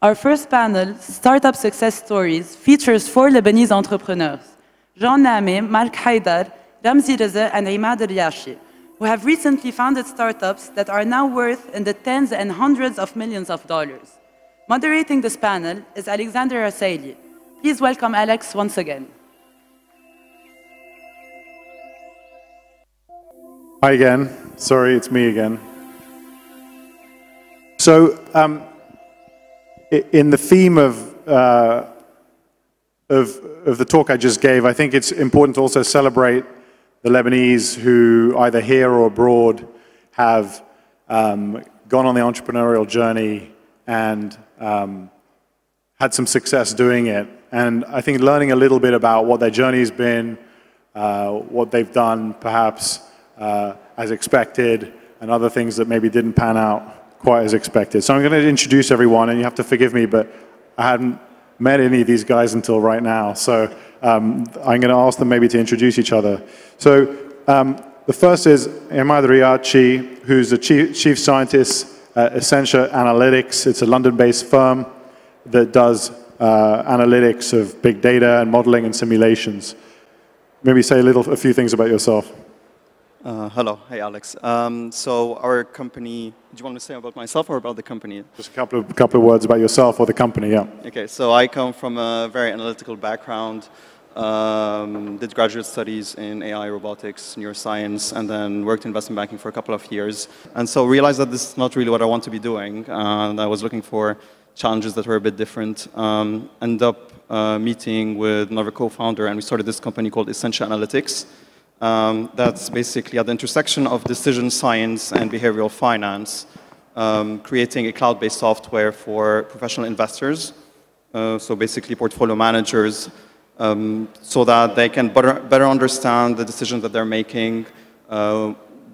Our first panel, Startup Success Stories, features 4 Lebanese entrepreneurs, Jean Nameh, Mark Haidar, Ramzi Reza, and Imad Riashi, who have recently founded startups that are now worth in the tens and hundreds of millions of dollars. Moderating this panel is Alexander Rasaili. Please welcome Alex once again. Hi again. Sorry, it's me again. So, in the theme of the talk I just gave, I think it's important to also celebrate the Lebanese who, either here or abroad, have gone on the entrepreneurial journey and had some success doing it. And I think learning a little bit about what their journey's been, what they've done perhaps as expected, and other things that maybe didn't pan out quite as expected. So I'm going to introduce everyone, and you have to forgive me, but I hadn't met any of these guys until right now. So I'm going to ask them maybe to introduce each other. So the first is Imad Riashi, who's the chief scientist at Essentia Analytics. It's a London-based firm that does analytics of big data and modeling and simulations. Maybe say a few things about yourself. Hello. Hey, Alex. So our company, do you want me to say about myself or about the company? Just a couple of words about yourself or the company, yeah. Okay, so I come from a very analytical background, did graduate studies in AI, robotics, neuroscience, and then worked in investment banking for a couple of years. And so realized that this is not really what I want to be doing, and I was looking for challenges that were a bit different. Ended up meeting with another co-founder, and we started this company called Essentia Analytics. That's basically at the intersection of decision science and behavioral finance, creating a cloud-based software for professional investors, so basically portfolio managers, so that they can better understand the decisions that they're making,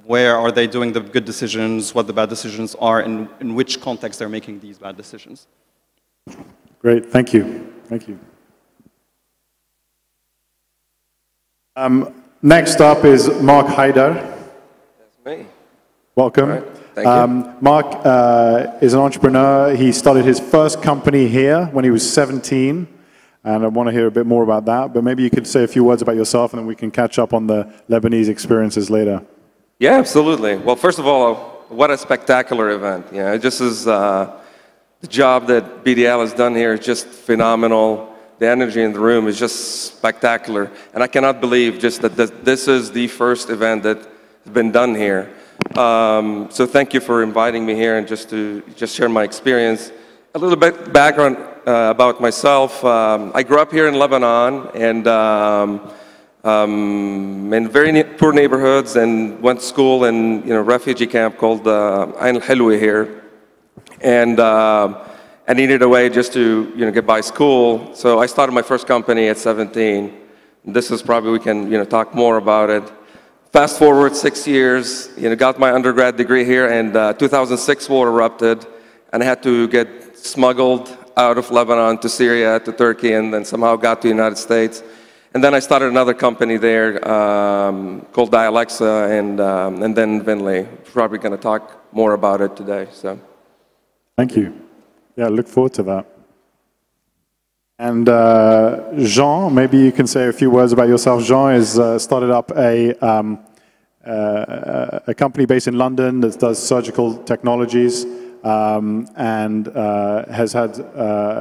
where are they doing the good decisions, what the bad decisions are, and in which context they're making these bad decisions. Great, thank you. Thank you. Next up is Mark Haidar. That's me. Welcome. All right. Thank you. Mark is an entrepreneur. He started his first company here when he was 17, and I want to hear a bit more about that. But maybe you could say a few words about yourself, and then we can catch up on the Lebanese experiences later. Yeah, absolutely. Well, first of all, what a spectacular event. Yeah, this is the job that BDL has done here is just phenomenal. The energy in the room is just spectacular. And I cannot believe just that this is the first event that's been done here. So thank you for inviting me here and just to share my experience. A little bit background about myself. I grew up here in Lebanon and in very poor neighborhoods, and went to school in a refugee camp called Ain al-Hilwa here. And I needed a way just to get by school, so I started my first company at 17. This is probably, we can talk more about it. Fast forward 6 years, got my undergrad degree here, and 2006 war erupted, and I had to get smuggled out of Lebanon to Syria, to Turkey, and then somehow got to the United States. And then I started another company there called Dialexa, and then Vinley. Probably going to talk more about it today. So, thank you. Yeah, look forward to that. And Jean, maybe you can say a few words about yourself. Jean has started up a company based in London that does surgical technologies, and has had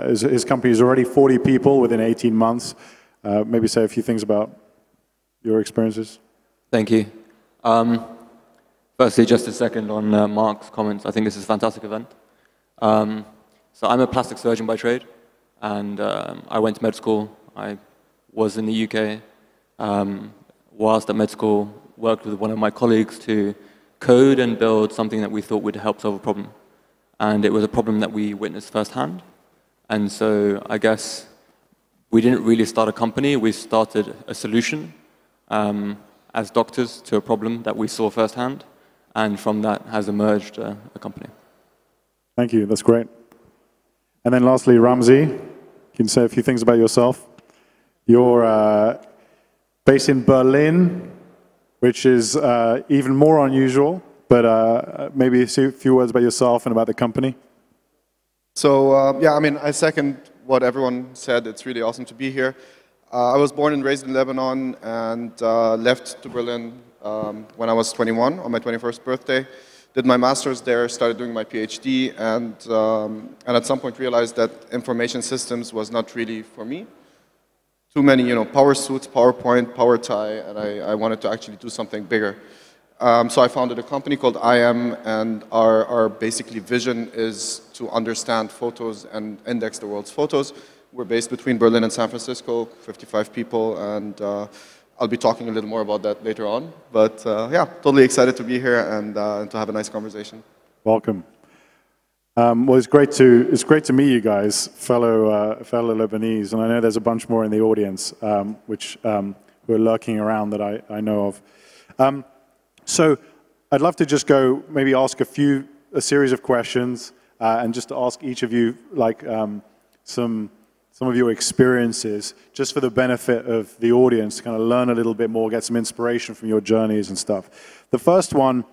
his company is already 40 people within 18 months. Maybe say a few things about your experiences. Thank you. Firstly, just a second on Mark's comments. I think this is a fantastic event. So I'm a plastic surgeon by trade, and I went to med school. I was in the UK. Whilst at med school, worked with one of my colleagues to code and build something that we thought would help solve a problem. And it was a problem that we witnessed firsthand. And so I guess we didn't really start a company. We started a solution as doctors to a problem that we saw firsthand. And from that has emerged a company. Thank you. That's great. And then lastly, Ramzi, you can say a few things about yourself. You're based in Berlin, which is even more unusual, but maybe a few words about yourself and about the company. So yeah, I mean, I second what everyone said. It's really awesome to be here. I was born and raised in Lebanon and left to Berlin when I was 21 on my 21st birthday. Did my master's there, started doing my PhD, and at some point realized that information systems was not really for me. Too many, power suits, PowerPoint, PowerTie, and I wanted to actually do something bigger. So I founded a company called IM, and our basically vision is to understand photos and index the world's photos. We're based between Berlin and San Francisco, 55 people, and I'll be talking a little more about that later on. But yeah, totally excited to be here and to have a nice conversation. Welcome. Well, it's great to meet you guys, fellow Lebanese, and I know there's a bunch more in the audience, who are lurking around that I know of. So I'd love to just go maybe ask a series of questions, and just to ask each of you like some of your experiences, just for the benefit of the audience, to kind of learn a little bit more, get some inspiration from your journeys and stuff. The first one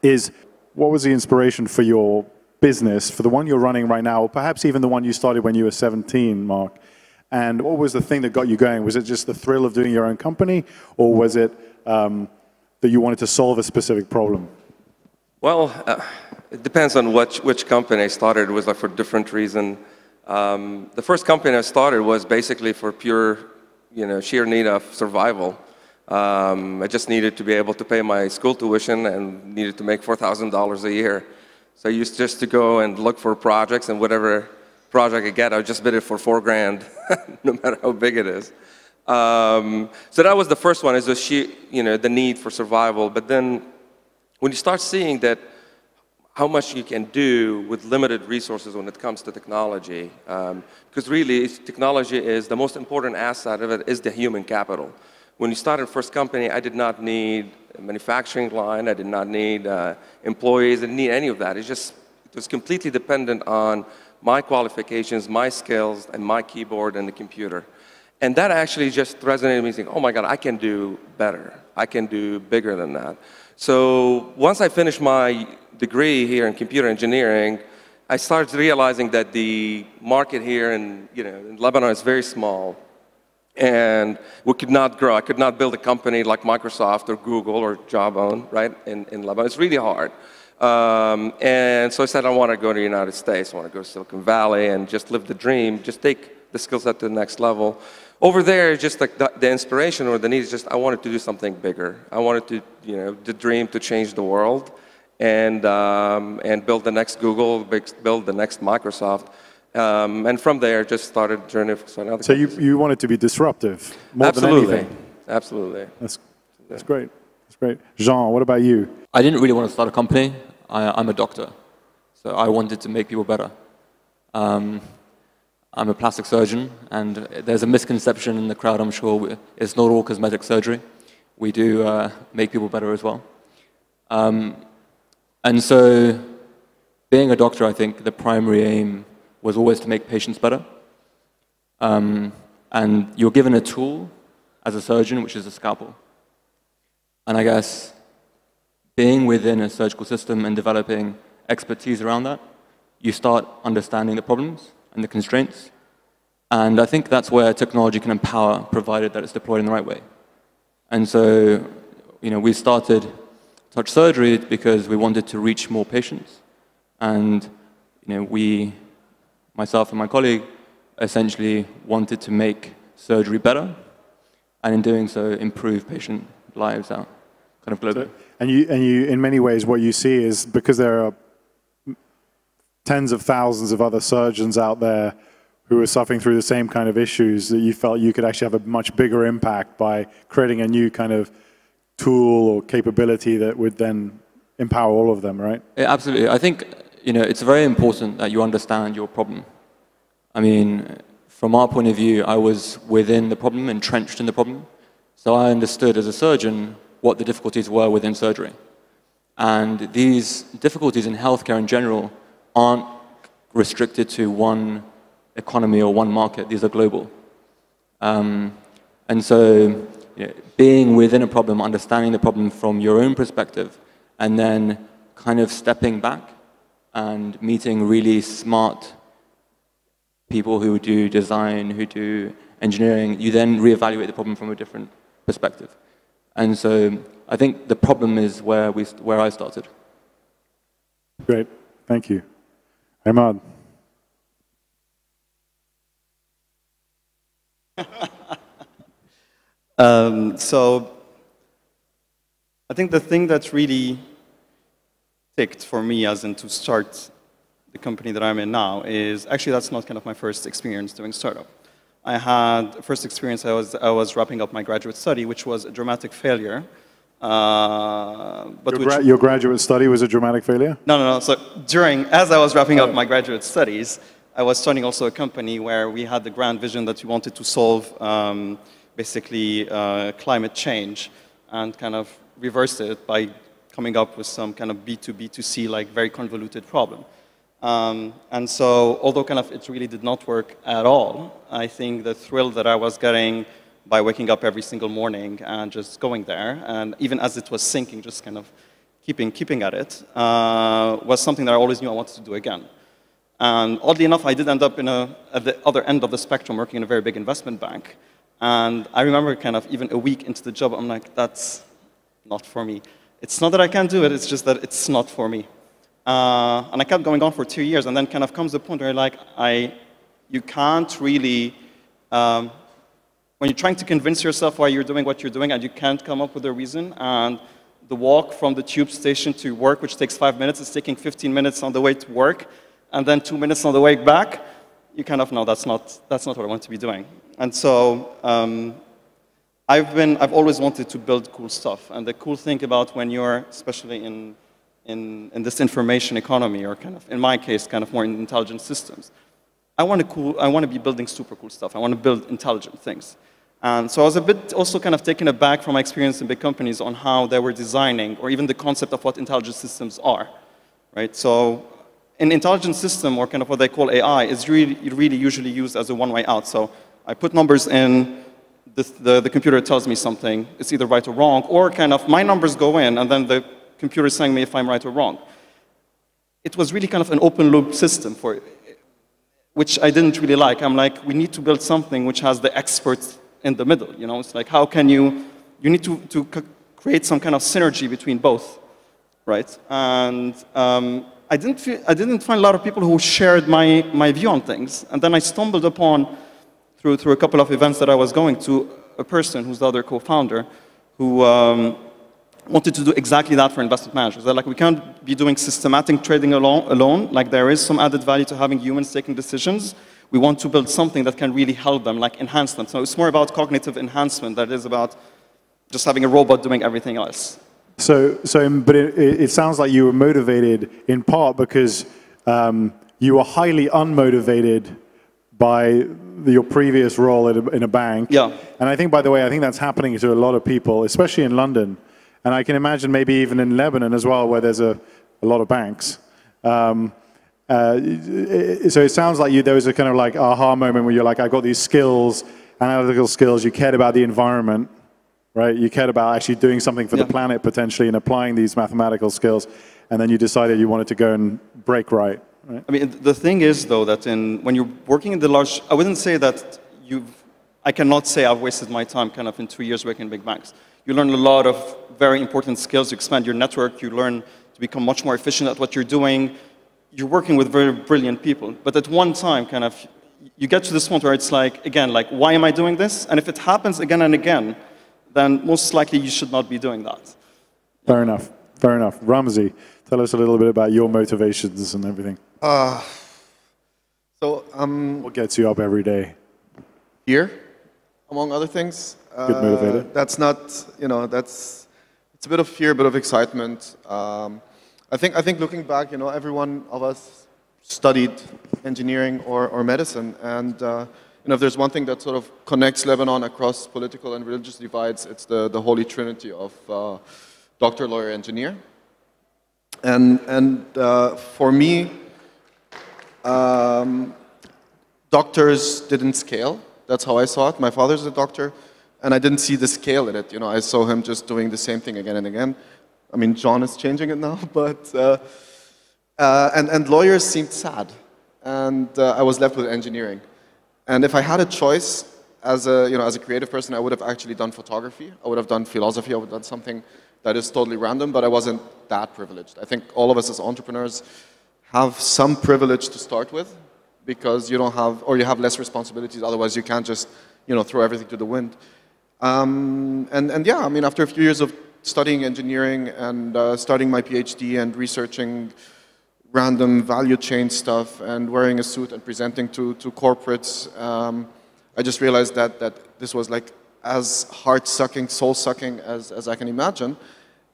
is, what was the inspiration for your business, for the one you're running right now, or perhaps even the one you started when you were 17, Mark? And what was the thing that got you going? Was it just the thrill of doing your own company, or was it that you wanted to solve a specific problem? Well, it depends on which company I started. It was like for different reason. The first company I started was basically for pure, sheer need of survival. I just needed to be able to pay my school tuition and needed to make $4,000 a year. So I used just to go and look for projects, and whatever project I get, I would just bid it for $4 grand, no matter how big it is. So that was the first one, is the sheer, the need for survival. But then when you start seeing that how much you can do with limited resources when it comes to technology, because really technology is the most important asset of it is the human capital. When you started first company, I did not need a manufacturing line, I did not need employees, I didn't need any of that. It was completely dependent on my qualifications, my skills, and my keyboard and the computer. And that actually just resonated with me, thinking, oh my God, I can do better. I can do bigger than that. So once I finished my degree here in computer engineering, I started realizing that the market here in Lebanon is very small, and we could not grow. I could not build a company like Microsoft or Google or Jawbone, right, in Lebanon. It's really hard. And so I said, I want to go to the United States. I want to go to Silicon Valley and just live the dream, just take the skill set to the next level. Over there, just like the inspiration or the need is just, I wanted to do something bigger. I wanted to, the dream to change the world and build the next Google, build the next Microsoft. And from there, just started a journey. So you wanted to be disruptive more Absolutely. than anything. Absolutely. That's great. That's great. Jean, what about you? I didn't really want to start a company. I'm a doctor, so I wanted to make people better. I'm a plastic surgeon, and there's a misconception in the crowd, I'm sure. It's not all cosmetic surgery. We do make people better as well. And so being a doctor, I think the primary aim was always to make patients better. And you're given a tool as a surgeon, which is a scalpel. And I guess being within a surgical system and developing expertise around that, you start understanding the problems and the constraints. And I think that's where technology can empower, provided that it's deployed in the right way. And so, we started Touch Surgery because we wanted to reach more patients. And, myself and my colleague, essentially wanted to make surgery better, and in doing so, improve patient lives out, kind of globally. And you, in many ways, what you see is, because there are tens of thousands of other surgeons out there who are suffering through the same kind of issues, that you felt you could actually have a much bigger impact by creating a new kind of tool or capability that would then empower all of them, right? Yeah, absolutely. I think it's very important that you understand your problem. I mean, from our point of view, I was within the problem, entrenched in the problem. So I understood as a surgeon what the difficulties were within surgery. And these difficulties in healthcare in general aren't restricted to one economy or one market. These are global. And so being within a problem, understanding the problem from your own perspective, and then kind of stepping back and meeting really smart people who do design, who do engineering, you then reevaluate the problem from a different perspective. And so I think the problem is where I started. Great, thank you. Ahmad. So I think the thing that really ticked for me as in to start the company that I'm in now is actually that's not kind of my first experience doing startup. I had first experience I was wrapping up my graduate study, which was a dramatic failure. But your graduate study was a dramatic failure? No. So as I was wrapping up my graduate studies, I was starting also a company where we had the grand vision that we wanted to solve basically climate change and kind of reverse it by coming up with some kind of B2B2C like very convoluted problem. And so although kind of it really did not work at all, I think the thrill that I was getting by waking up every single morning and just going there, and even as it was sinking, just kind of keeping at it, was something that I always knew I wanted to do again. And oddly enough, I did end up at the other end of the spectrum working in a very big investment bank. And I remember kind of even a week into the job, I'm like, that's not for me. It's not that I can't do it, it's just that it's not for me. And I kept going on for 2 years, and then kind of comes the point where like, you can't really, when you're trying to convince yourself why you're doing what you're doing and you can't come up with a reason, and the walk from the tube station to work, which takes 5 minutes, is taking 15 minutes on the way to work, and then 2 minutes on the way back, you kind of know that's not what I want to be doing. And so I've always wanted to build cool stuff. And the cool thing about when you're, especially in this information economy, or kind of, in my case, kind of more in intelligent systems, I want to be building super cool stuff. I want to build intelligent things. And so I was a bit also kind of taken aback from my experience in big companies on how they were designing, or even the concept of what intelligent systems are, right? So an intelligent system, or kind of what they call AI, is really usually used as a one-way out. So I put numbers in, the computer tells me something, it's either right or wrong, or kind of my numbers go in, and then the computer is telling me if I'm right or wrong. It was really kind of an open-loop system for it, which I didn't really like. I'm like, we need to build something which has the experts in the middle, you know? It's like, how can you need to create some kind of synergy between both, right? And I didn't find a lot of people who shared my view on things. And then I stumbled upon, through a couple of events that I was going to, a person who's the other co-founder, who wanted to do exactly that for investment managers. They're like, we can't be doing systematic trading alone. Like, there is some added value to having humans taking decisions. We want to build something that can really help them, like enhance them. So it's more about cognitive enhancement than it is about just having a robot doing everything else. But it sounds like you were motivated in part because you were highly unmotivated by your previous role in a bank. Yeah. And I think, by the way, I think that's happening to a lot of people, especially in London. And I can imagine maybe even in Lebanon as well, where there's a lot of banks. So it sounds like there was a kind of like aha moment where you're like, I got these skills, analytical skills, you cared about the environment, right? You cared about actually doing something for the planet potentially and applying these mathematical skills, and then you decided you wanted to go and break right? I mean, the thing is, though, that when you're working in the large, I wouldn't say that I cannot say I've wasted my time kind of in 2 years working in big banks. You learn a lot of very important skills, you expand your network, you learn to become much more efficient at what you're doing. You're working with very brilliant people, but at one time, kind of, you get to this point where it's like, again, like, why am I doing this? And if it happens again and again, then most likely you should not be doing that. Fair enough, fair enough. Ramzi, tell us a little bit about your motivations and everything. What gets you up every day? Here, among other things. Good motivator. That's not, it's a bit of fear, a bit of excitement. I think looking back, every one of us studied engineering or medicine, and if there's one thing that sort of connects Lebanon across political and religious divides, it's the holy trinity of doctor, lawyer, engineer. And for me, doctors didn't scale. That's how I saw it. My father's a doctor, and I didn't see the scale in it. I saw him just doing the same thing again and again. I mean, John is changing it now, but and lawyers seemed sad. and I was left with engineering. And if I had a choice, as a creative person, I would have actually done photography. I would have done philosophy. I would have done something that is totally random, but I wasn't that privileged. I think all of us as entrepreneurs have some privilege to start with because you don't have, or you have less responsibilities. Otherwise, you can't just, throw everything to the wind. And yeah, I mean, after a few years of studying engineering and starting my PhD and researching random value chain stuff and wearing a suit and presenting to corporates, I just realized that this was like as heart-sucking, soul-sucking as I can imagine.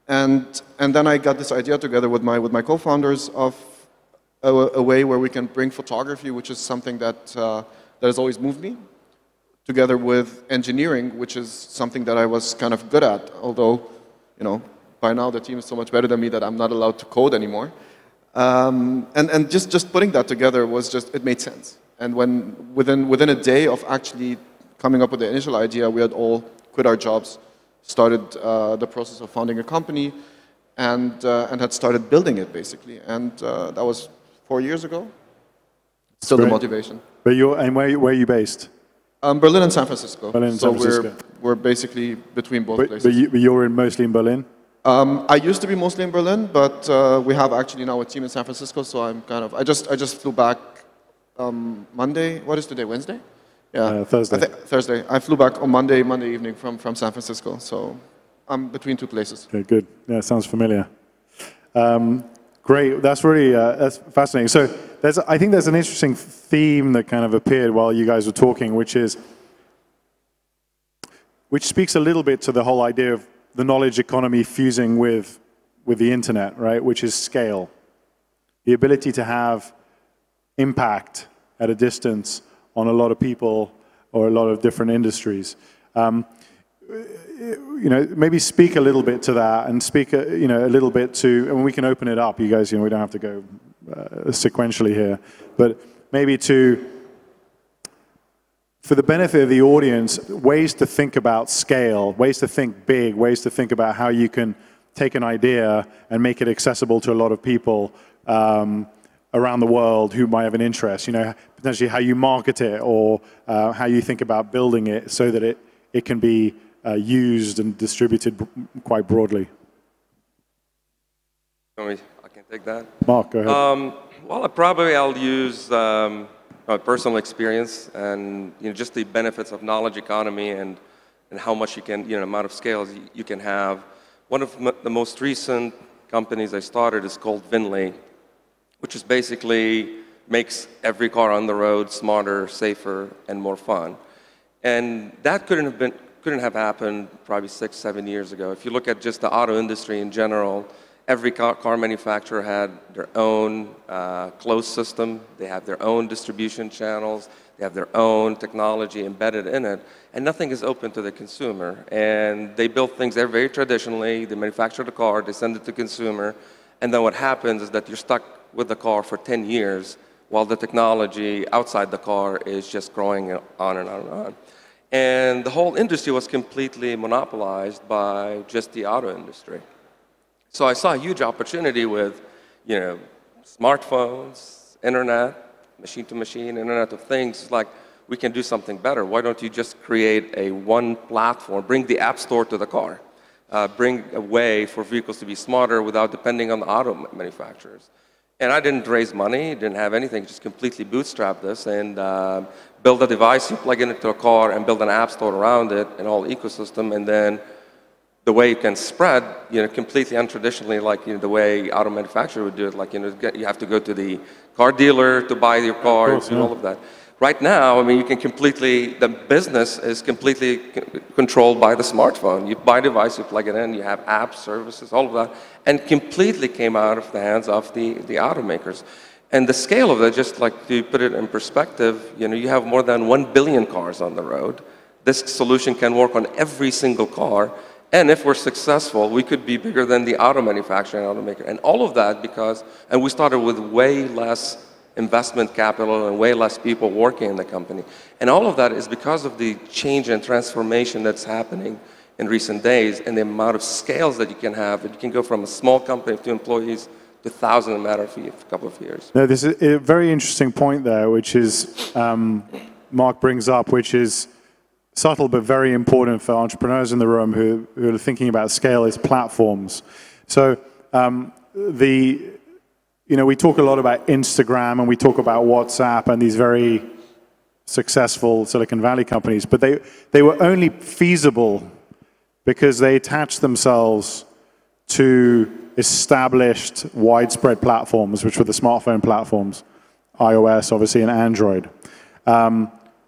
And then I got this idea together with my co-founders of a way where we can bring photography, which is something that has always moved me, together with engineering, which is something that I was kind of good at, although, by now the team is so much better than me that I'm not allowed to code anymore. And just putting that together was it made sense. And within a day of actually coming up with the initial idea, we had all quit our jobs, started the process of founding a company, and had started building it basically. And that was 4 years ago. Still the motivation. But where are you based? Berlin and San Francisco. Berlin and San Francisco. We're basically between both places. But you're mostly in Berlin? I used to be mostly in Berlin, but we have actually now a team in San Francisco, so I'm I just flew back Monday. What is today, Wednesday? Yeah. Thursday. Thursday. I flew back on Monday evening from San Francisco, so I'm between two places. Okay, good. Yeah, sounds familiar. Great, that's really that's fascinating. So I think there's an interesting theme that kind of appeared while you guys were talking, which speaks a little bit to the whole idea of the knowledge economy fusing with the internet, right? Which is scale. The ability to have impact at a distance on a lot of people or a lot of different industries. Maybe speak a little bit to that and speak, a little bit to, and we can open it up. You guys, we don't have to go sequentially here, but maybe for the benefit of the audience, ways to think about scale, ways to think big, ways to think about how you can take an idea and make it accessible to a lot of people around the world who might have an interest, potentially how you market it or how you think about building it so that it can be used and distributed quite broadly. I can take that. Mark, go ahead. Well, I'll use my personal experience and just the benefits of knowledge economy and how much you can, amount of scales you can have. One of the most recent companies I started is called Vinly, which is basically makes every car on the road smarter, safer, and more fun. And that couldn't have happened probably 6-7 years ago. If you look at just the auto industry in general, every car manufacturer had their own closed system. They have their own distribution channels. They have their own technology embedded in it. And nothing is open to the consumer. And they build things there very traditionally. They manufacture the car. They send it to the consumer. And then what happens is that you're stuck with the car for 10 years while the technology outside the car is just growing on and on and on. And the whole industry was completely monopolized by just the auto industry. So I saw a huge opportunity with, smartphones, internet, machine-to-machine, Internet of Things. Like, we can do something better. Why don't you just create one platform, bring the App Store to the car, bring a way for vehicles to be smarter without depending on the auto manufacturers. And I didn't raise money, didn't have anything, just completely bootstrapped this and build a device, you plug it into a car and build an app store around it, an whole ecosystem, and then the way it can spread, completely untraditionally, like the way auto manufacturer would do it. Like, you have to go to the car dealer to buy your car and all of that. Right now, I mean, the business is completely controlled by the smartphone. You buy a device, you plug it in, you have apps, services, all of that, and completely came out of the hands of the automakers. And the scale of it, just like to put it in perspective, you have more than 1 billion cars on the road. This solution can work on every single car. And if we're successful, we could be bigger than the auto manufacturer and automaker. And all of that and we started with way less investment capital and way less people working in the company. And all of that is because of the change and transformation that's happening in recent days and the amount of scales that you can have. That you can go from a small company of 2 employees to thousands in a matter of a couple of years. No, there's a very interesting point there, which is Mark brings up, which is subtle but very important for entrepreneurs in the room who are thinking about scale, is platforms. So we talk a lot about Instagram and we talk about WhatsApp and these very successful Silicon Valley companies, but they were only feasible because they attached themselves to established widespread platforms, which were the smartphone platforms, iOS obviously and Android,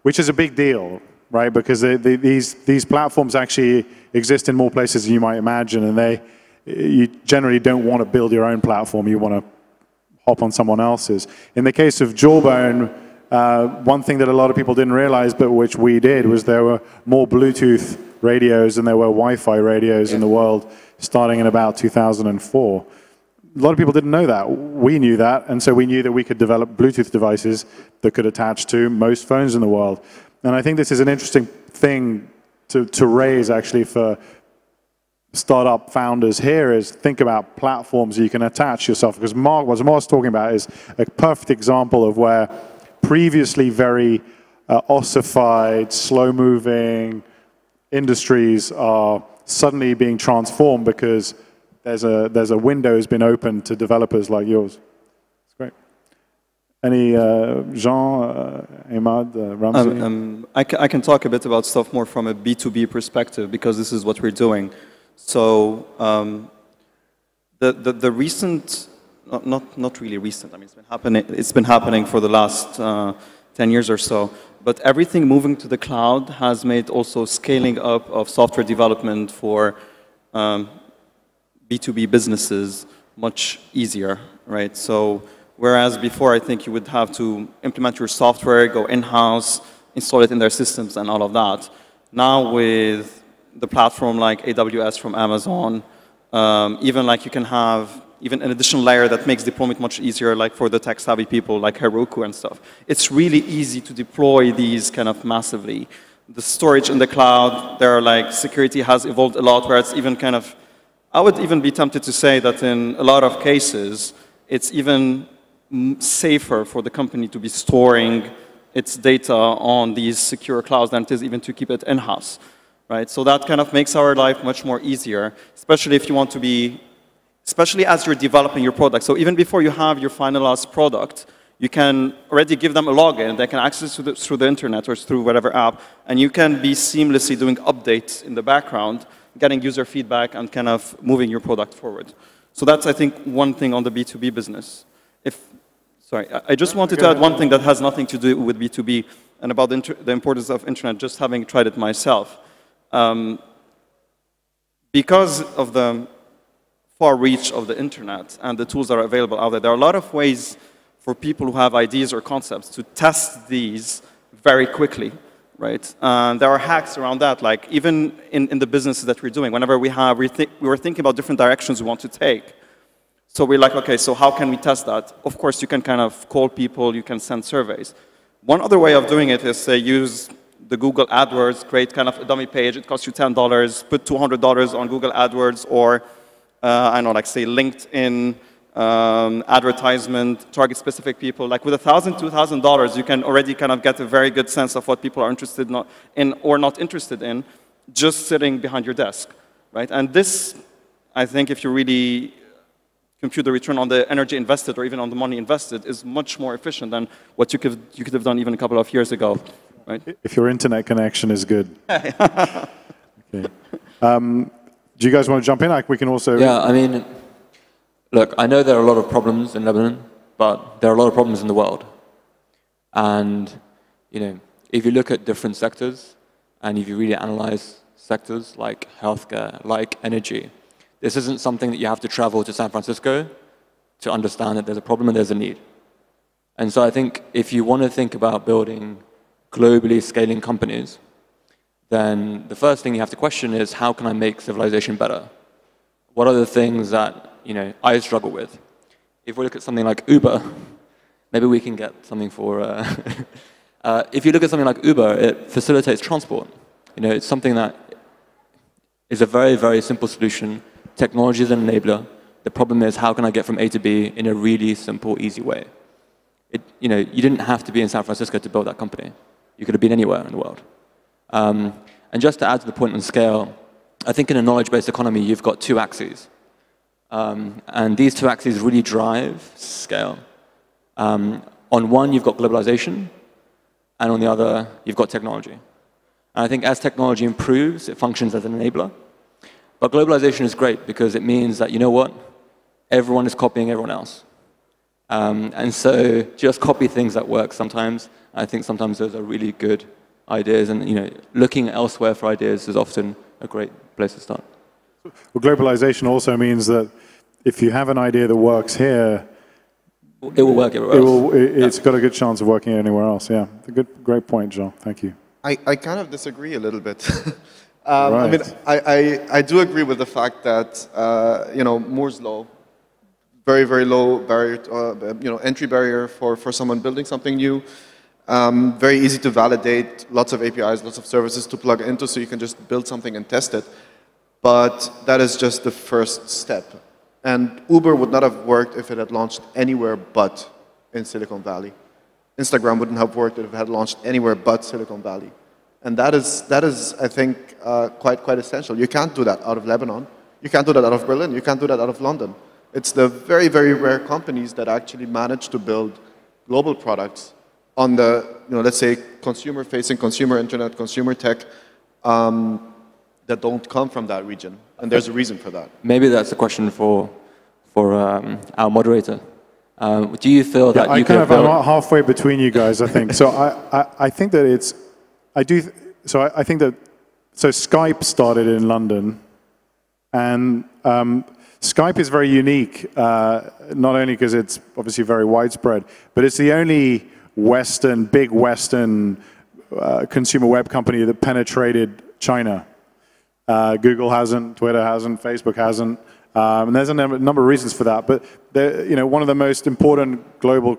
which is a big deal, right? Because these platforms actually exist in more places than you might imagine, and you generally don't want to build your own platform, you want to hop on someone else's. In the case of Jawbone, one thing that a lot of people didn't realize, but which we did, was there were more Bluetooth radios than there were Wi-Fi radios in the world, starting in about 2004. A lot of people didn't know that. We knew that, and so we knew that we could develop Bluetooth devices that could attach to most phones in the world. And I think this is an interesting thing to raise, actually, for startup founders here, is think about platforms you can attach yourself. Because what Mark's talking about is a perfect example of where previously very ossified, slow-moving industries are suddenly being transformed because there's a window has been opened to developers like yours. It's great. Any Jean, Ahmad, Ramzi? I can talk a bit about stuff more from a B2B perspective, because this is what we're doing. So the recent, not really recent, I mean, it's been happening for the last 10 years or so, but everything moving to the cloud has made also scaling up of software development for B2B businesses much easier, right? So whereas before I think you would have to implement your software, go in-house, install it in their systems and all of that, now with the platform like AWS from Amazon, even like you can have even an additional layer that makes deployment much easier, like for the tech-savvy people like Heroku and stuff. It's really easy to deploy these kind of massively. The storage in the cloud, security has evolved a lot, where it's even kind of, I would even be tempted to say that in a lot of cases, it's even safer for the company to be storing its data on these secure clouds than it is even to keep it in-house, right? So that kind of makes our life much more easier, especially if you want to be, especially as you're developing your product. So even before you have your finalized product, you can already give them a login. They can access it through the internet or through whatever app, and you can be seamlessly doing updates in the background, getting user feedback, and kind of moving your product forward. So that's, I think, one thing on the B2B business. I just wanted to add one thing that has nothing to do with B2B and about the importance of internet, just having tried it myself. Because of the far reach of the internet and the tools that are available out there, there are a lot of ways for people who have ideas or concepts to test these very quickly, right? And there are hacks around that, like even in the businesses that we're doing, whenever we were thinking about different directions we want to take. So we're like, okay, so how can we test that? Of course, you can kind of call people, you can send surveys. One other way of doing it is, say, use the Google AdWords, create kind of a dummy page. It costs you $10, put $200 on Google AdWords, or I don't know, like say LinkedIn advertisement, target specific people. Like with $1,000, $2,000, you can already kind of get a very good sense of what people are interested in or not interested in, just sitting behind your desk, right? And this, I think, if you really compute the return on the energy invested or even on the money invested, is much more efficient than what you could have done even a couple of years ago, right? If your internet connection is good. Okay. Do you guys want to jump in? We can also... Yeah, I mean, look, I know there are a lot of problems in Lebanon, but there are a lot of problems in the world. And, you know, if you look at different sectors, and if you really analyze sectors like healthcare, like energy, this isn't something that you have to travel to San Francisco to understand that there's a problem and there's a need. And so I think if you want to think about building globally scaling companies, then the first thing you have to question is, how can I make civilization better? What are the things that, you know, I struggle with? If we look at something like Uber, maybe we can get something for... if you look at something like Uber, it facilitates transport. You know, it's something that is a very, very simple solution. Technology is an enabler. The problem is, how can I get from A to B in a really simple, easy way? You didn't have to be in San Francisco to build that company. You could have been anywhere in the world. And just to add to the point on scale, I think in a knowledge-based economy, you've got two axes. And these two axes really drive scale. On one, you've got globalization, and on the other, you've got technology. And I think as technology improves, it functions as an enabler. But globalization is great because it means that, you know what? Everyone is copying everyone else. And so just copy things that work sometimes. I think sometimes those are really good ideas, and looking elsewhere for ideas is often a great place to start. Well, globalization also means that if you have an idea that works here, it will work everywhere else. It's got a good chance of working anywhere else, yeah. Great point, Jean. Thank you. I kind of disagree a little bit. Right. I mean, I do agree with the fact that, Moore's law, very, very low barrier, entry barrier for someone building something new. Very easy to validate, lots of APIs, lots of services to plug into, so you can just build something and test it. But that is just the first step. And Uber would not have worked if it had launched anywhere but in Silicon Valley. Instagram wouldn't have worked if it had launched anywhere but Silicon Valley. And that is I think, quite essential. You can't do that out of Lebanon. You can't do that out of Berlin. You can't do that out of London. It's the very, very rare companies that actually manage to build global products on the, let's say, consumer-facing, consumer internet, consumer tech, that don't come from that region. And there's a reason for that. Maybe that's a question for our moderator. Do you feel that you I'm halfway between you guys, I think. So I think that I think that Skype started in London, and Skype is very unique, not only because it's obviously very widespread, but it's the only big Western consumer web company that penetrated China. Google hasn't, Twitter hasn't, Facebook hasn't, and there's a number of reasons for that. But one of the most important global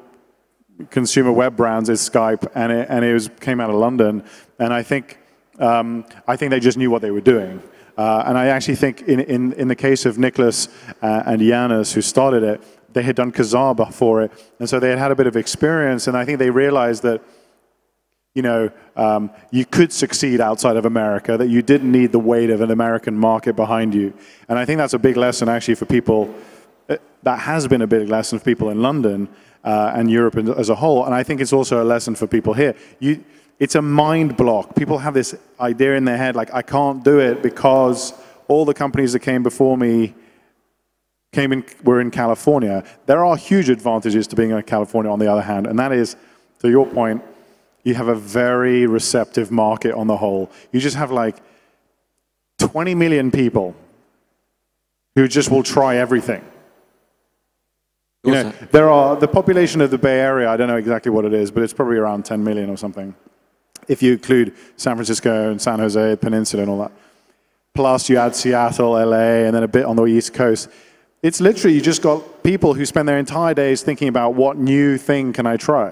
consumer web brands is Skype, and it came out of London. And I think they just knew what they were doing. And I actually think in the case of Nicholas and Yanis, who started it, they had done Kazaa before it, and so they had a bit of experience. And I think they realized that you could succeed outside of America, that you didn't need the weight of an American market behind you. And I think that's a big lesson actually for people. That has been a big lesson for people in London and Europe as a whole. And I think it's also a lesson for people here. It's a mind block. People have this idea in their head, like, I can't do it because all the companies that came before me were in California. There are huge advantages to being in California, on the other hand, and that is, to your point, you have a very receptive market on the whole. You just have like 20 million people who just will try everything. The population of the Bay Area, I don't know exactly what it is, but it's probably around 10 million or something, if you include San Francisco and San Jose Peninsula and all that. Plus you add Seattle, LA, and then a bit on the East Coast. It's literally, you just got people who spend their entire days thinking about what new thing can I try.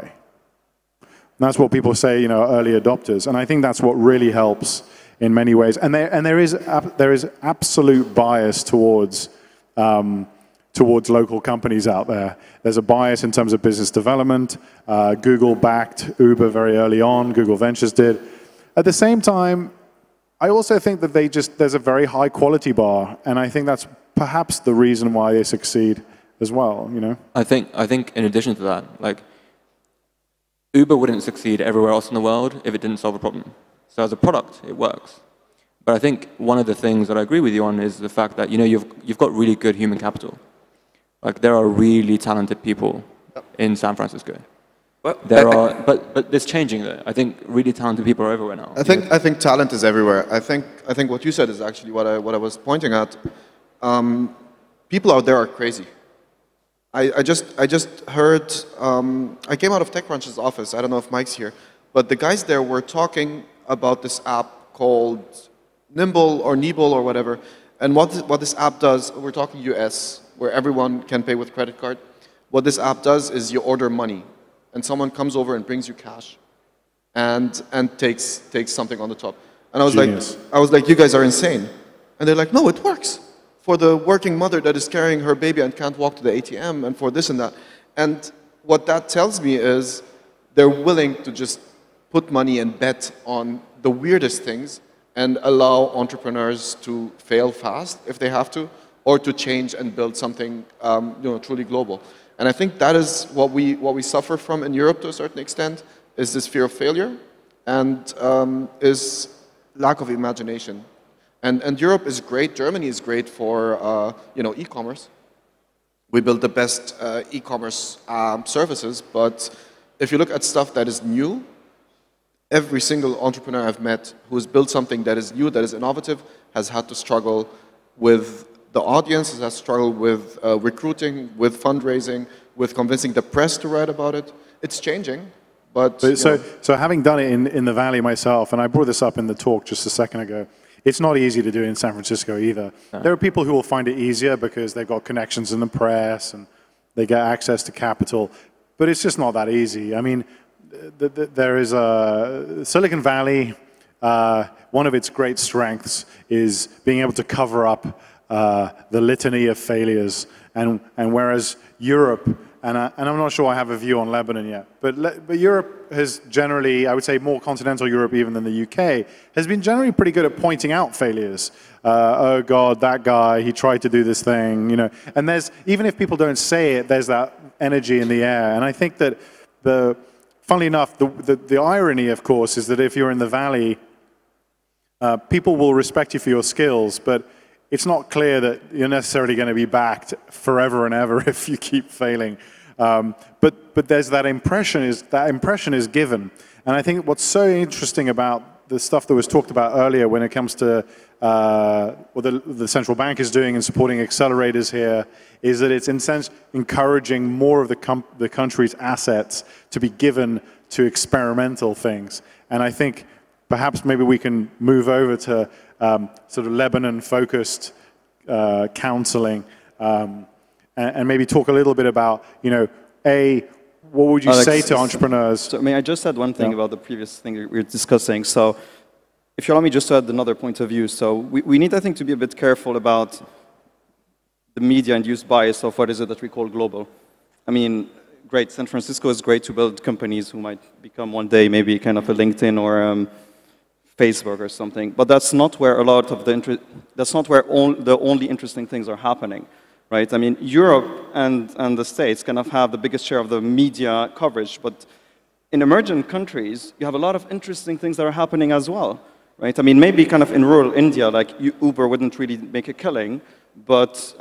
And that's what people say, early adopters. And I think that's what really helps in many ways. And there is absolute bias towards local companies out there. There's a bias in terms of business development. Google backed Uber very early on. Google Ventures did. At the same time, I also think that there's a very high quality bar. And I think that's perhaps the reason why they succeed as well, I think in addition to that, like, Uber wouldn't succeed everywhere else in the world if it didn't solve a problem. So as a product, it works. But I think one of the things that I agree with you on is the fact that you've got really good human capital. Like, there are really talented people in San Francisco. But it's changing there. I think really talented people are everywhere now. I think talent is everywhere. I think what you said is actually what I was pointing at. People out there are crazy. I just heard, I came out of TechCrunch's office, I don't know if Mike's here, but the guys there were talking about this app called Nimble or Neeble or whatever, and what this app does, we're talking US, where everyone can pay with credit card. What this app does is you order money, and someone comes over and brings you cash, and takes something on the top. And I was like, you guys are insane. And they're like, no, it works. for the working mother that is carrying her baby and can't walk to the ATM, and for this and that. And what that tells me is they're willing to just put money and bet on the weirdest things and allow entrepreneurs to fail fast if they have to, or to change and build something truly global. And I think that is what we suffer from in Europe to a certain extent, is this fear of failure and is lack of imagination. And Europe is great, Germany is great for e-commerce. We build the best e-commerce services, but if you look at stuff that is new, every single entrepreneur I've met who has built something that is new, that is innovative, has had to struggle with the audience, has struggled with recruiting, with fundraising, with convincing the press to write about it. It's changing, but... So having done it in the Valley myself, and I brought this up in the talk just a second ago, it's not easy to do in San Francisco either. No. There are people who will find it easier because they've got connections in the press and they get access to capital, but it's just not that easy. I mean, there is a Silicon Valley, one of its great strengths is being able to cover up the litany of failures, and whereas Europe, and I'm not sure I have a view on Lebanon yet, but Europe has generally, I would say more continental Europe even than the UK, has been generally pretty good at pointing out failures. Oh God, that guy, he tried to do this thing, and there's, even if people don't say it, there's that energy in the air. And I think that funnily enough, the irony, of course, is that if you're in the Valley, people will respect you for your skills, but it's not clear that you're necessarily going to be backed forever and ever if you keep failing. But there's that impression is given. And I think what's so interesting about the stuff that was talked about earlier when it comes to what the central bank is doing and supporting accelerators here is that it's in a sense encouraging more of the country's assets to be given to experimental things. And I think perhaps maybe we can move over to sort of Lebanon-focused counseling, and maybe talk a little bit about, what would you say to entrepreneurs? So, may I just add one thing about the previous thing we were discussing? So, if you allow me just to add another point of view. So, we need, I think, to be a bit careful about the media-induced bias of what is it that we call global. I mean, great, San Francisco is great to build companies who might become one day maybe kind of a LinkedIn or Facebook or something, but that's not where a lot of that's not where the only interesting things are happening, right? I mean, Europe and the States kind of have the biggest share of the media coverage, but in emerging countries, you have a lot of interesting things that are happening as well, right? I mean, maybe kind of in rural India, like Uber wouldn't really make a killing, but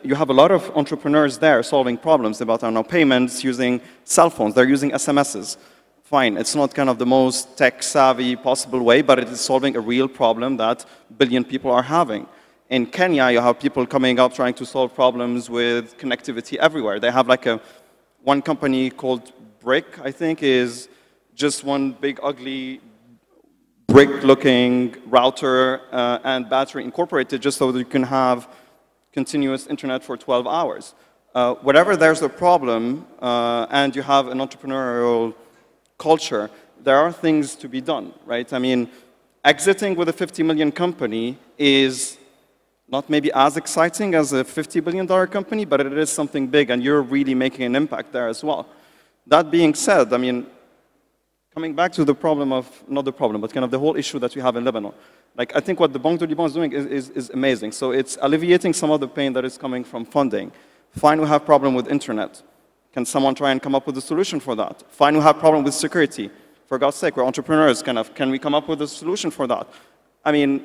you have a lot of entrepreneurs there solving problems about payments using cell phones. They're using SMSs. Fine, it's not kind of the most tech-savvy possible way, but it is solving a real problem that a billion people are having. In Kenya, you have people coming up trying to solve problems with connectivity everywhere. They have like one company called Brick, I think, is just one big ugly brick-looking router and battery incorporated just so that you can have continuous internet for 12 hours. Wherever there's a problem and you have an entrepreneurial culture, there are things to be done, right? I mean, exiting with a 50 million company is not maybe as exciting as a $50 billion company, but it is something big, and you're really making an impact there as well. That being said, I mean, coming back to the problem of, not the problem, but kind of the whole issue that we have in Lebanon, like I think what the Banque de Liban is doing is amazing. So it's alleviating some of the pain that is coming from funding. Fine, we have a problem with internet. Can someone try and come up with a solution for that? Fine, we have a problem with security. For God's sake, we're entrepreneurs, can we come up with a solution for that? I mean,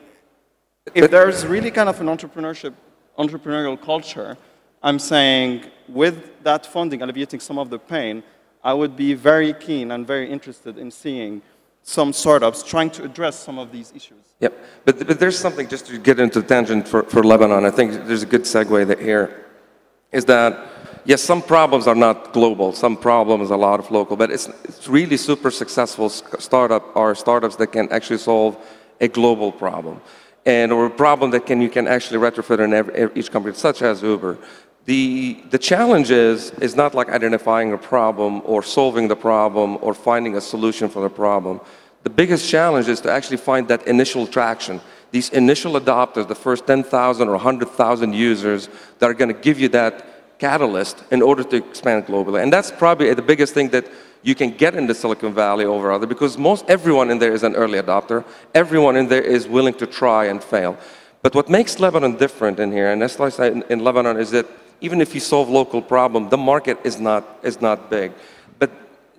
if there's really kind of an entrepreneurial culture, I'm saying with that funding alleviating some of the pain, I would be very keen and very interested in seeing some startups trying to address some of these issues. Yep, but there's something, just to get into the tangent for Lebanon, I think there's a good segue here, is that yes, some problems are not global. Some problems are a lot of local, but it's really super successful startups that can actually solve a global problem, or a problem that you can actually retrofit in each company, such as Uber. The challenge is not like identifying a problem or solving the problem or finding a solution for the problem. The biggest challenge is to actually find that initial traction, these initial adopters, the first 10,000 or 100,000 users that are going to give you that catalyst in order to expand globally. And that's probably the biggest thing that you can get into Silicon Valley over other, because everyone in there is an early adopter. Everyone in there is willing to try and fail. But what makes Lebanon different in here, and that's why I say in Lebanon, is that even if you solve local problem, the market is not big. But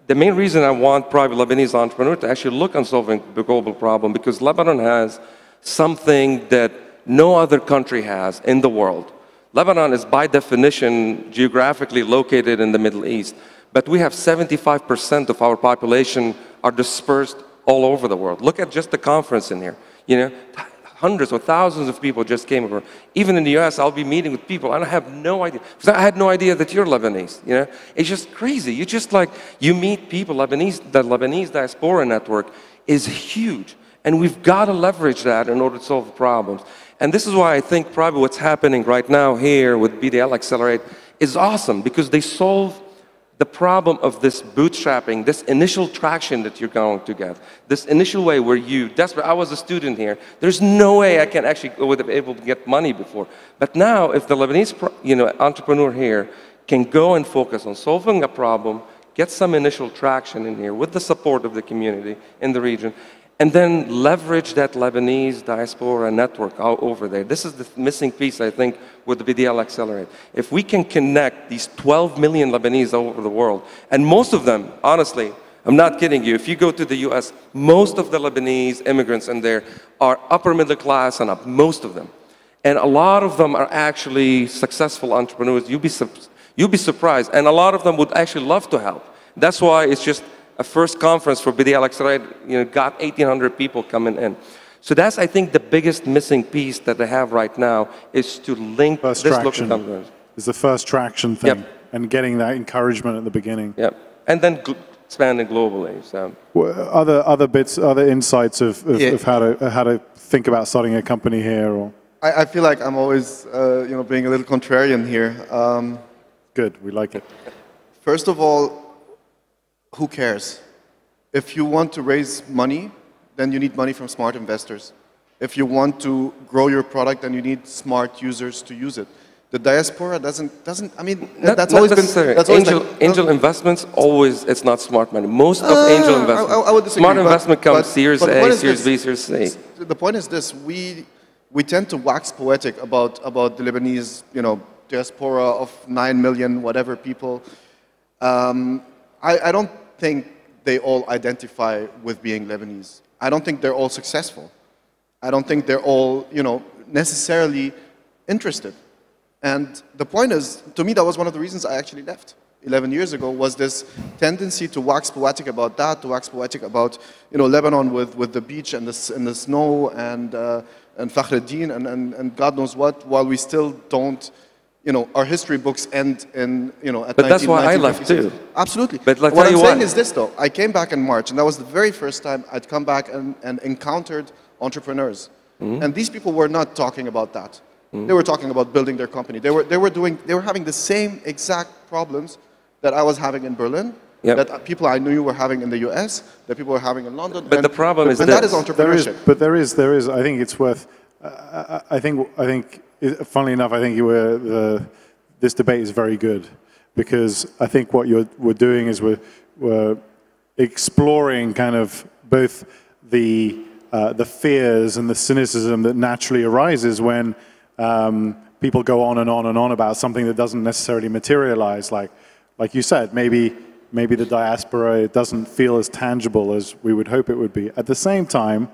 the main reason I want private Lebanese entrepreneurs to actually look on solving the global problem, because Lebanon has something that no other country has in the world. Lebanon is by definition geographically located in the Middle East, but we have 75% of our population are dispersed all over the world. Look at just the conference in here. You know, hundreds or thousands of people just came over. Even in the US, I'll be meeting with people, and I have no idea. I had no idea that you're Lebanese. You know, it's just crazy. You just you meet people. The Lebanese diaspora network is huge, and we've got to leverage that in order to solve problems. And this is why I think probably what's happening right now here with BDL Accelerate is awesome, because they solve the problem of this bootstrapping, this initial traction that you're going to get, this initial way where I was a student here. There's no way I can actually would have been able to get money before. But now, if the Lebanese entrepreneur here can go and focus on solving a problem, get some initial traction in here with the support of the community in the region, and then leverage that Lebanese diaspora network out over there. This is the missing piece, I think, with the BDL Accelerate. If we can connect these 12 million Lebanese all over the world, and most of them, honestly, I'm not kidding you, if you go to the US, most of the Lebanese immigrants in there are upper middle class and up, most of them. And a lot of them are actually successful entrepreneurs. You'll be surprised. And a lot of them would actually love to help. That's why it's just a first conference for BDL Accelerate, got 1,800 people coming in. So that's, I think, the biggest missing piece that they have right now is to link this local company. Is the first traction thing, yep. And getting that encouragement at the beginning. Yep, and then expanding globally. So. Other bits, other insights of how to think about starting a company here, or. I feel like I'm always, being a little contrarian here. Good, we like it. First of all, who cares? If you want to raise money, then you need money from smart investors. If you want to grow your product, then you need smart users to use it. The diaspora doesn't. I mean, that's always been. That's angel investments always. It's not smart money. Most of angel investments. I would disagree. Smart investment comes Series A, Series B, Series C. The point is this: we tend to wax poetic about the Lebanese, diaspora of 9 million whatever people. I don't think they all identify with being Lebanese. I don't think they're all successful. I don't think they're all, necessarily interested. And the point is, to me, that was one of the reasons I actually left 11 years ago, was this tendency to wax poetic about that, to wax poetic about, Lebanon with the beach and the snow and Fakhreddin and God knows what, while we still don't. Our history books end in, at But that's why I left too. Absolutely. But what I'm saying is this, though. I came back in March, and that was the very first time I'd come back and encountered entrepreneurs. Mm-hmm. And these people were not talking about that. Mm-hmm. They were talking about building their company. They were having the same exact problems that I was having in Berlin, yep. That people I knew were having in the US, that people were having in London. But the problem is that is entrepreneurship. There is. I think it's worth. I think. Funnily enough, I think this debate is very good, because I think what we're doing is we're exploring kind of both the fears and the cynicism that naturally arises when people go on and on and on about something that doesn't necessarily materialize. Like you said, maybe the diaspora, it doesn't feel as tangible as we would hope it would be. At the same time,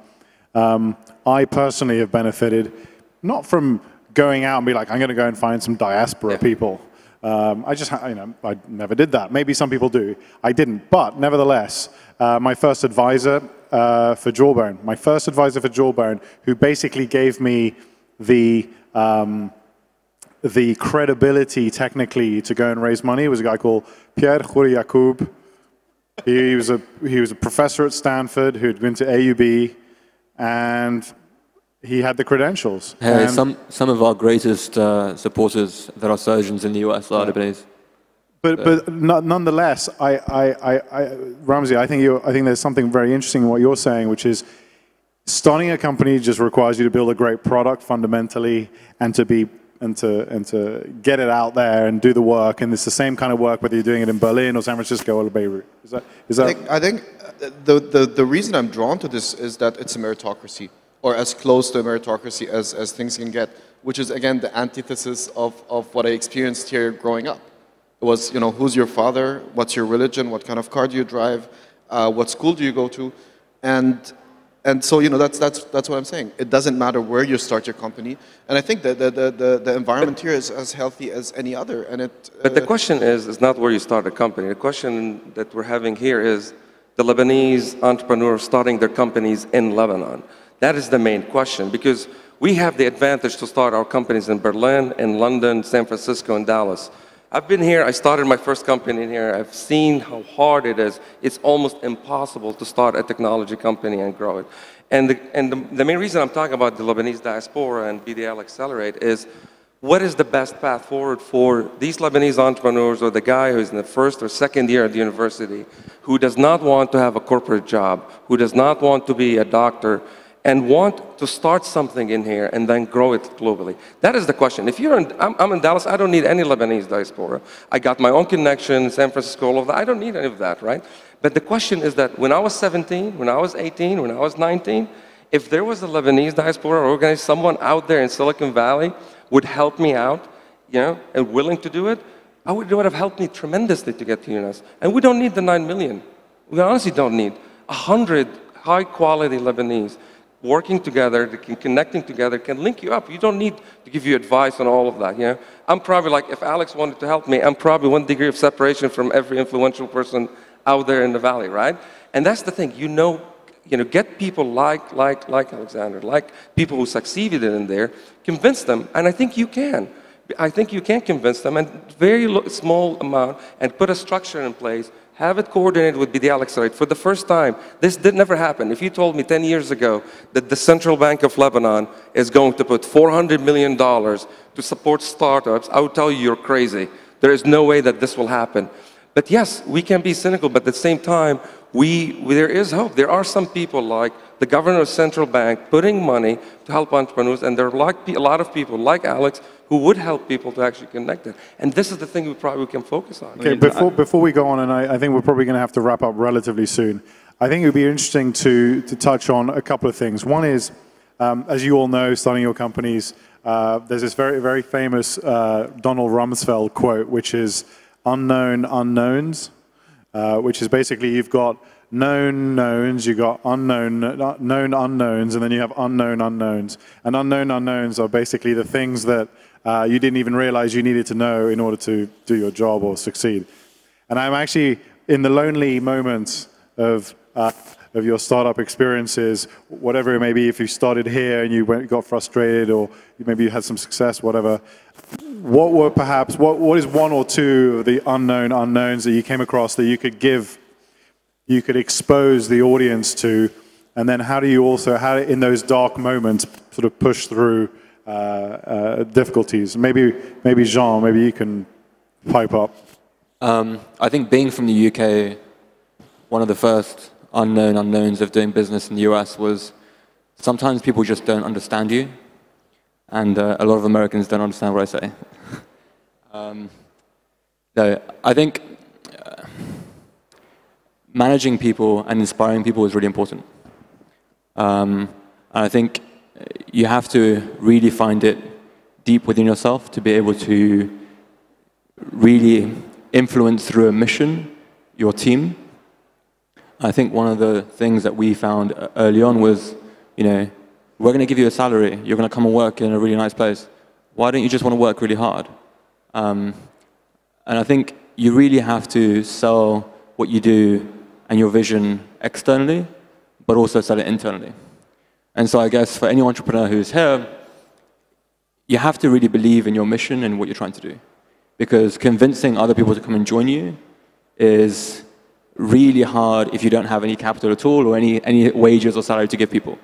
I personally have benefited not from going out and be like, I'm going to go and find some diaspora people. I never did that. Maybe some people do. I didn't. But nevertheless, my first advisor for Jawbone, who basically gave me the credibility technically to go and raise money, was a guy called Pierre Khoury Yacoub. He was a professor at Stanford who had been to AUB, and he had the credentials. Hey, some of our greatest supporters that are surgeons in the US are Lebanese. But nonetheless, Ramzi, I think there's something very interesting in what you're saying, which is starting a company just requires you to build a great product fundamentally and to get it out there and do the work. And it's the same kind of work whether you're doing it in Berlin or San Francisco or Beirut. Is that? I think the reason I'm drawn to this is that it's a meritocracy, or as close to a meritocracy as things can get, which is again the antithesis of what I experienced here growing up. It was, you know, who's your father, what's your religion, what kind of car do you drive, what school do you go to, and so, you know, that's what I'm saying. It doesn't matter where you start your company, and I think that the environment here is as healthy as any other. And but the question is not where you start a company. The question that we're having here is the Lebanese entrepreneurs starting their companies in Lebanon. That is the main question, because we have the advantage to start our companies in Berlin, in London, San Francisco, and Dallas. I've been here, I started my first company in here. I've seen how hard it is. It's almost impossible to start a technology company and grow it. And the main reason I'm talking about the Lebanese diaspora and BDL Accelerate is, what is the best path forward for these Lebanese entrepreneurs, or the guy who's in the first or second year at the university, who does not want to have a corporate job, who does not want to be a doctor, and want to start something in here and then grow it globally? That is the question. If you're in, I'm in Dallas, I don't need any Lebanese diaspora. I got my own connection, San Francisco, all of that. I don't need any of that, right? But the question is that when I was 17, when I was 18, when I was 19, if there was a Lebanese diaspora organized, someone out there in Silicon Valley would help me out, you know, and willing to do it, it would have helped me tremendously to get to UNAS. And we don't need the 9 million. We honestly don't need 100 high-quality Lebanese working together, connecting together, can link you up. You don't need to give you advice on all of that. You know? I'm probably like, if Alex wanted to help me, I'm probably 1 degree of separation from every influential person out there in the valley, right? And that's the thing. You know, get people like Alexander, like people who succeeded in there, convince them, and I think you can. I think you can convince them, and very small amount, and put a structure in place. Have it coordinated with BDL Accelerate. For the first time, this did never happen. If you told me 10 years ago that the Central Bank of Lebanon is going to put $400 million to support startups, I would tell you you're crazy. There is no way that this will happen. But yes, we can be cynical, but at the same time, there is hope. There are some people like the governor of Central Bank putting money to help entrepreneurs, and there are a lot of people like Alex who would help people to actually connect it. And this is the thing we probably can focus on. Okay, before we go on, and I think we're probably going to have to wrap up relatively soon, I think it would be interesting to touch on a couple of things. One is, as you all know, starting your companies, there's this very, very famous Donald Rumsfeld quote, which is unknown unknowns, which is basically you've got known knowns, you've got known unknowns, and then you have unknown unknowns. And unknown unknowns are basically the things that you didn't even realize you needed to know in order to do your job or succeed. And I'm actually, in the lonely moments of your startup experiences, whatever it may be, if you started here and you got frustrated, or maybe you had some success, whatever, what is one or two of the unknown unknowns that you came across that you could expose the audience to, and then how do you also, in those dark moments, sort of push through difficulties? Maybe Jean, maybe you can pipe up. I think being from the UK, one of the first unknown unknowns of doing business in the US was sometimes people just don't understand you, and a lot of Americans don't understand what I say. No, I think managing people and inspiring people is really important. And I think you have to really find it deep within yourself to be able to really influence through a mission your team. I think one of the things that we found early on was, we're going to give you a salary. You're going to come and work in a really nice place. Why don't you just want to work really hard? And I think you really have to sell what you do and your vision externally, but also sell it internally. And so I guess for any entrepreneur who's here, you have to really believe in your mission and what you're trying to do. Because convincing other people to come and join you is really hard if you don't have any capital at all or any wages or salary to give people.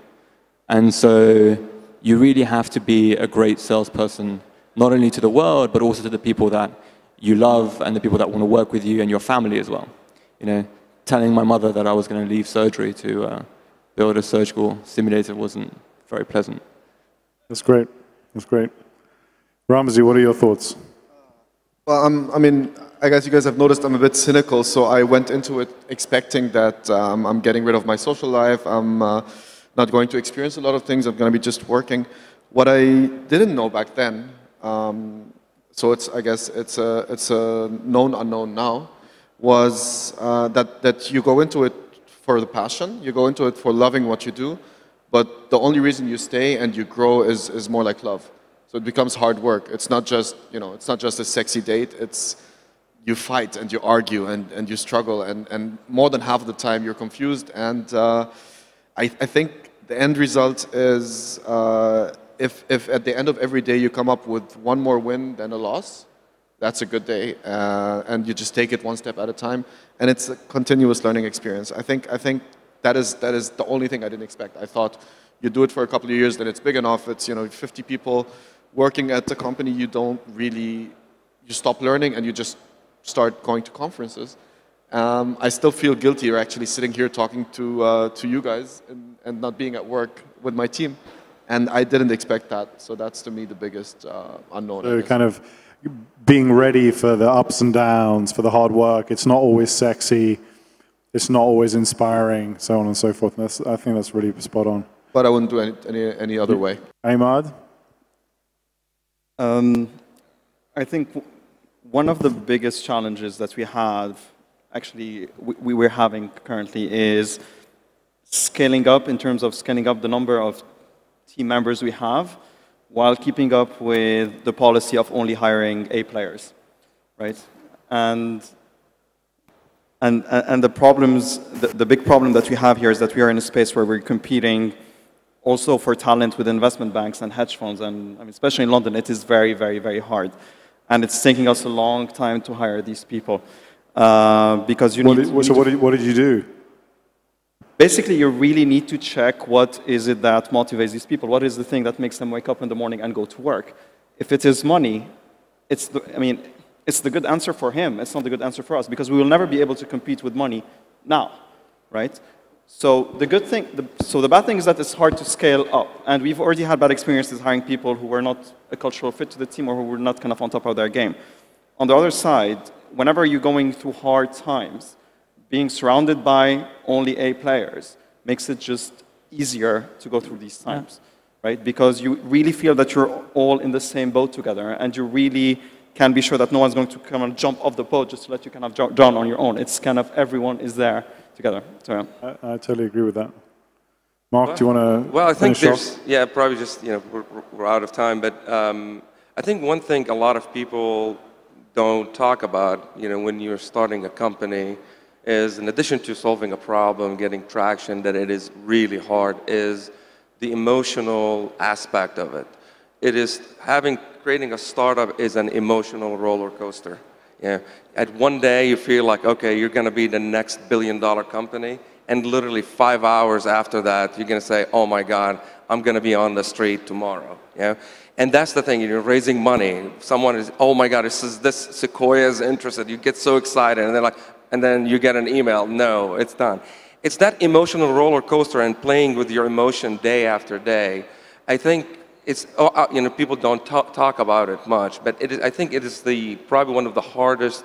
And so you really have to be a great salesperson, not only to the world, but also to the people that you love and the people that want to work with you and your family as well. Telling my mother that I was going to leave surgery to build a surgical simulator wasn't very pleasant. That's great. That's great. Ramzi, what are your thoughts? Well, I mean, I guess you guys have noticed I'm a bit cynical, so I went into it expecting that I'm getting rid of my social life, I'm not going to experience a lot of things, I'm going to be just working. What I didn't know back then, so I guess it's a known unknown now, was that you go into it for the passion, you go into it for loving what you do, but the only reason you stay and you grow is more like love. So it becomes hard work. It's not just, it's not just a sexy date. It's you fight and you argue and you struggle and more than half of the time you're confused. And I think the end result is if at the end of every day you come up with one more win than a loss, that's a good day. And you just take it one step at a time. And it's a continuous learning experience. I think that is the only thing I didn't expect. I thought you do it for a couple of years, then it's big enough. It's 50 people working at the company. You stop learning and you just start going to conferences. I still feel guilty actually sitting here talking to you guys and not being at work with my team. And I didn't expect that. So that's to me the biggest unknown. So kind of being ready for the ups and downs, for the hard work. It's not always sexy. It's not always inspiring, so on and so forth. And I think that's really spot on. But I wouldn't do it any other way. Ahmad? I think one of the biggest challenges that we have, actually we're having currently, is scaling up in terms of scaling up the number of team members we have while keeping up with the policy of only hiring A players, right? And the problems, the big problem that we have here is that we are in a space where we're competing also for talent with investment banks and hedge funds, and I mean, especially in London, it is very, very, very hard. And it's taking us a long time to hire these people because you need. So what did you do? Basically, you really need to check what is it that motivates these people. What is the thing that makes them wake up in the morning and go to work? If it is money, it's the good answer for him. It's not the good answer for us because we will never be able to compete with money now, right? So the bad thing is that it's hard to scale up. And we've already had bad experiences hiring people who were not a cultural fit to the team or who were not kind of on top of their game. On the other side, whenever you're going through hard times, being surrounded by only A players makes it just easier to go through these times, right? Because you really feel that you're all in the same boat together and you really can be sure that no one's going to come and jump off the boat just to let you kind of drown on your own. It's kind of everyone is there together. So, I totally agree with that. Mark, do you want to Well, I think finish off? probably just, we're out of time, but I think one thing a lot of people don't talk about, when you're starting a company is, in addition to solving a problem, getting traction, that it is really hard, is the emotional aspect of it. It is creating a startup is an emotional roller coaster. Yeah. At one day you feel like, okay, you're going to be the next billion-dollar company, and literally 5 hours after that, you're going to say, oh my God, I'm going to be on the street tomorrow. Yeah. And that's the thing, you're raising money. Someone is, oh my God, this Sequoia is interested. You get so excited, and they're like, and then you get an email, no, it's done. It's that emotional roller coaster and playing with your emotion day after day. I think it's, people don't talk about it much, but I think it is probably one of the hardest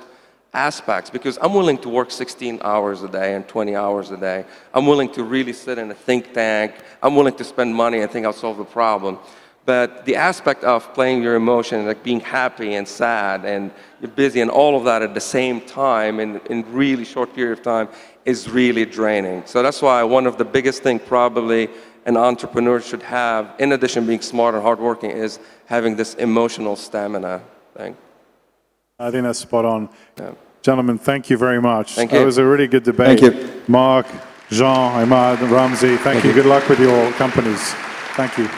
aspects, because I'm willing to work 16 hours a day and 20 hours a day. I'm willing to really sit in a think tank. I'm willing to spend money and think I'll solve the problem. But the aspect of playing your emotion, like being happy and sad and you're busy and all of that at the same time in really short period of time is really draining. So that's why one of the biggest things probably an entrepreneur should have, in addition to being smart and hardworking, is having this emotional stamina thing. I think that's spot on. Yeah. Gentlemen, thank you very much. Thank you. That was a really good debate. Thank you. Mark, Jean, Ahmad, Ramzi, thank you. Good luck with your companies. Thank you.